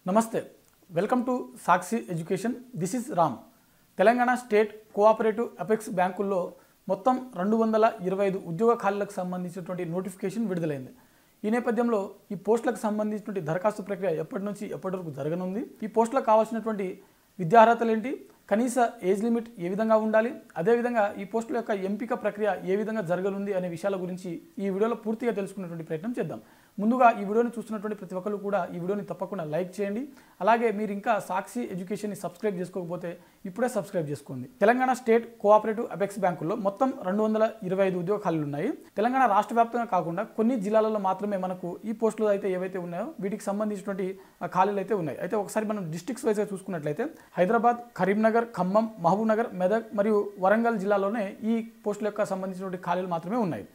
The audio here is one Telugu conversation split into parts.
నమస్తే welcome to Sakshi education this is Ram Telangana state cooperative apex బ్యాంకుల్లో మొత్తం 225 ఉద్యోగ ఖాళీలకు సంబంధించినటువంటి నోటిఫికేషన్ విడుదలైంది। ఈ నేపథ్యంలో ఈ పోస్టులకు సంబంధించినటువంటి దరఖాస్తు ప్రక్రియ ఎప్పటి నుంచి ఎప్పటి వరకు జరగనుంది, ఈ పోస్టులకు కావాల్సినటువంటి విద్యార్హతలు ఏంటి, కనీస ఏజ్ లిమిట్ ఏ విధంగా ఉండాలి, అదేవిధంగా ఈ పోస్టుల యొక్క ఎంపిక ప్రక్రియ ఏ విధంగా జరగనుంది అనే విషయాల గురించి ఈ వీడియోలో పూర్తిగా తెలుసుకునేటువంటి ప్రయత్నం చేద్దాం। ముందుగా ఈ వీడియోని చూస్తున్నటువంటి ప్రతి ఒక్కరు కూడా ఈ వీడియోని తప్పకుండా లైక్ చేయండి। అలాగే మీరు ఇంకా సాక్షి ఎడ్యుకేషన్ని సబ్స్క్రైబ్ చేసుకోకపోతే ఇప్పుడే సబ్స్క్రైబ్ చేసుకోండి। తెలంగాణ స్టేట్ కోఆపరేటివ్ అపెక్స్ బ్యాంకుల్లో మొత్తం 225 ఉద్యోగ ఖాళీలు ఉన్నాయి। తెలంగాణ రాష్ట్ర వ్యాప్తంగా కాకుండా కొన్ని జిల్లాలలో మాత్రమే మనకు ఈ పోస్టులు అయితే ఏవైతే ఉన్నాయో వీటికి సంబంధించినటువంటి ఖాళీలు అయితే ఉన్నాయి। అయితే ఒకసారి మనం డిస్ట్రిక్ట్స్ వైజ్గా చూసుకున్నట్లయితే హైదరాబాద్, కరీంనగర్, ఖమ్మం, మహబూబ్నగర్, మెదక్ మరియు వరంగల్ జిల్లాలోనే ఈ పోస్టుల యొక్క సంబంధించినటువంటి ఖాళీలు మాత్రమే ఉన్నాయి।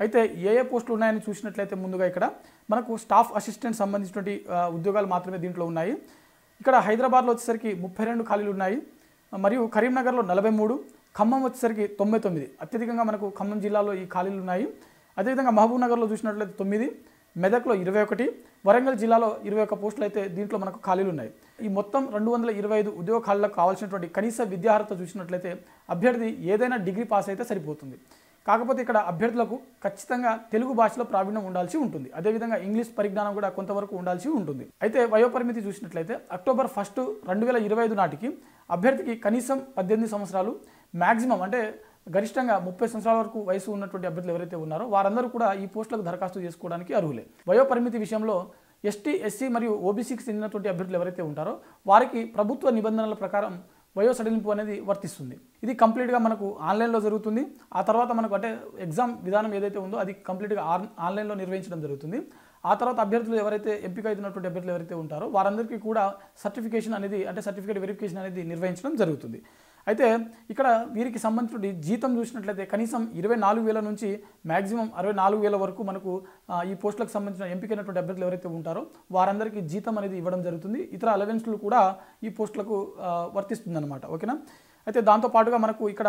అయితే ఏ పోస్టులు ఉన్నాయని చూసినట్లయితే ముందుగా ఇక్కడ మనకు స్టాఫ్ అసిస్టెంట్ సంబంధించినటువంటి ఉద్యోగాలు మాత్రమే దీంట్లో ఉన్నాయి। ఇక్కడ హైదరాబాద్లో వచ్చేసరికి 32 ఖాళీలు ఉన్నాయి, మరియు కరీంనగర్లో 43, ఖమ్మం వచ్చేసరికి 99, అత్యధికంగా మనకు ఖమ్మం జిల్లాలో ఈ ఖాళీలు ఉన్నాయి। అదేవిధంగా మహబూబ్నగర్లో చూసినట్లయితే 9, మెదక్లో 21, వరంగల్ జిల్లాలో 21 పోస్టులు అయితే దీంట్లో మనకు ఖాళీలు ఉన్నాయి। ఈ మొత్తం 225 ఉద్యోగ ఖాళీలకు కావాల్సినటువంటి కనీస విద్యార్హత చూసినట్లయితే అభ్యర్థి ఏదైనా డిగ్రీ పాస్ అయితే సరిపోతుంది। కాకపోతే ఇక్కడ అభ్యర్థులకు ఖచ్చితంగా తెలుగు భాషలో ప్రావీణ్యం ఉండాల్సి ఉంటుంది, అదేవిధంగా ఇంగ్లీష్ పరిజ్ఞానం కూడా కొంతవరకు ఉండాల్సి ఉంటుంది। అయితే వయోపరిమితి చూసినట్లయితే అక్టోబర్ 1, 2025 నాటికి అభ్యర్థికి కనీసం 18 సంవత్సరాలు, మ్యాక్సిమం అంటే గరిష్టంగా 30 సంవత్సరాల వరకు వయసు ఉన్నటువంటి అభ్యర్థులు ఎవరైతే ఉన్నారో వారందరూ కూడా ఈ పోస్టులకు దరఖాస్తు చేసుకోవడానికి అర్హులే। వయోపరిమితి విషయంలో ఎస్టీ, ఎస్సీ మరియు ఓబీసీకి చెందినటువంటి అభ్యర్థులు ఎవరైతే ఉంటారో వారికి ప్రభుత్వ నిబంధనల ప్రకారం వయో సడలింపు అనేది వర్తిస్తుంది। ఇది కంప్లీట్గా మనకు ఆన్లైన్లో జరుగుతుంది। ఆ తర్వాత మనకు అంటే ఎగ్జామ్ విధానం ఏదైతే ఉందో అది కంప్లీట్గా ఆన్లైన్లో నిర్వహించడం జరుగుతుంది। ఆ తర్వాత అభ్యర్థులు ఎవరైతే ఎంపిక అవుతున్నటువంటి అభ్యర్థులు ఎవరైతే ఉంటారో వారందరికీ కూడా సర్టిఫికేషన్ అనేది అంటే సర్టిఫికేట్ వెరిఫికేషన్ అనేది నిర్వహించడం జరుగుతుంది। అయితే ఇక్కడ వీరికి సంబంధించిన జీతం చూసినట్లయితే కనీసం 24,000 నుంచి మ్యాక్సిమం 64,000 వరకు మనకు ఈ పోస్టులకు సంబంధించిన ఎంపికైనటువంటి అభ్యర్థులు ఎవరైతే ఉంటారో వారందరికీ జీతం అనేది ఇవ్వడం జరుగుతుంది। ఇతర అలవెన్స్లు కూడా ఈ పోస్టులకు వర్తిస్తుంది అన్నమాట, ఓకేనా। అయితే దాంతోపాటుగా మనకు ఇక్కడ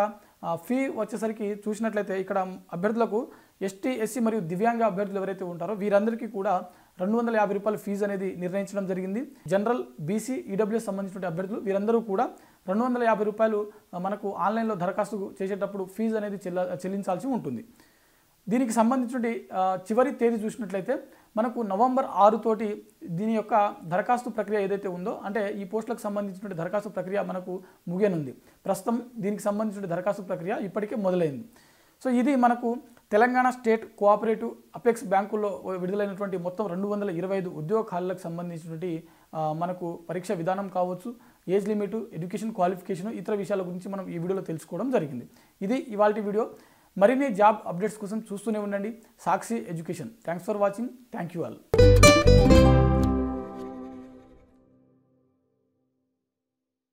ఫీ వచ్చేసరికి చూసినట్లయితే ఇక్కడ అభ్యర్థులకు ఎస్టీ, ఎస్సీ మరియు దివ్యాంగ అభ్యర్థులు ఎవరైతే ఉంటారో వీరందరికీ కూడా 250 రూపాయల ఫీజు అనేది నిర్ణయించడం జరిగింది। జనరల్, బీసీ, ఈడబ్ల్యూఎస్ సంబంధించిన అభ్యర్థులు వీరందరూ కూడా 250 రూపాయలు మనకు ఆన్లైన్లో దరఖాస్తు చేసేటప్పుడు ఫీజు అనేది చెల్లించాల్సి ఉంటుంది। దీనికి సంబంధించిన చివరి తేదీ చూసినట్లయితే మనకు నవంబర్ 6 తోటి దీని యొక్క దరఖాస్తు ప్రక్రియ ఏదైతే ఉందో అంటే ఈ పోస్టులకు సంబంధించిన దరఖాస్తు ప్రక్రియ మనకు ముగియనుంది। ప్రస్తుతం దీనికి సంబంధించిన దరఖాస్తు ప్రక్రియ ఇప్పటికే మొదలైంది। సో ఇది మనకు తెలంగాణ స్టేట్ కోఆపరేటివ్ అపెక్స్ బ్యాంకుల్లో విడుదలైనటువంటి మొత్తం 225 ఉద్యోగ ఖాళీలకు సంబంధించినటువంటి మనకు పరీక్ష విధానం కావచ్చు, ఏజ్ లిమిట్, ఎడ్యుకేషన్ క్వాలిఫికేషన్, ఇతర విషయాల గురించి మనం ఈ వీడియోలో తెలుసుకోవడం జరిగింది। ఇది ఇవాల్టి వీడియో। మరిన్ని జాబ్ అప్డేట్స్ కోసం చూస్తూనే ఉండండి Sakshi education. Thanks for watching, thank you all.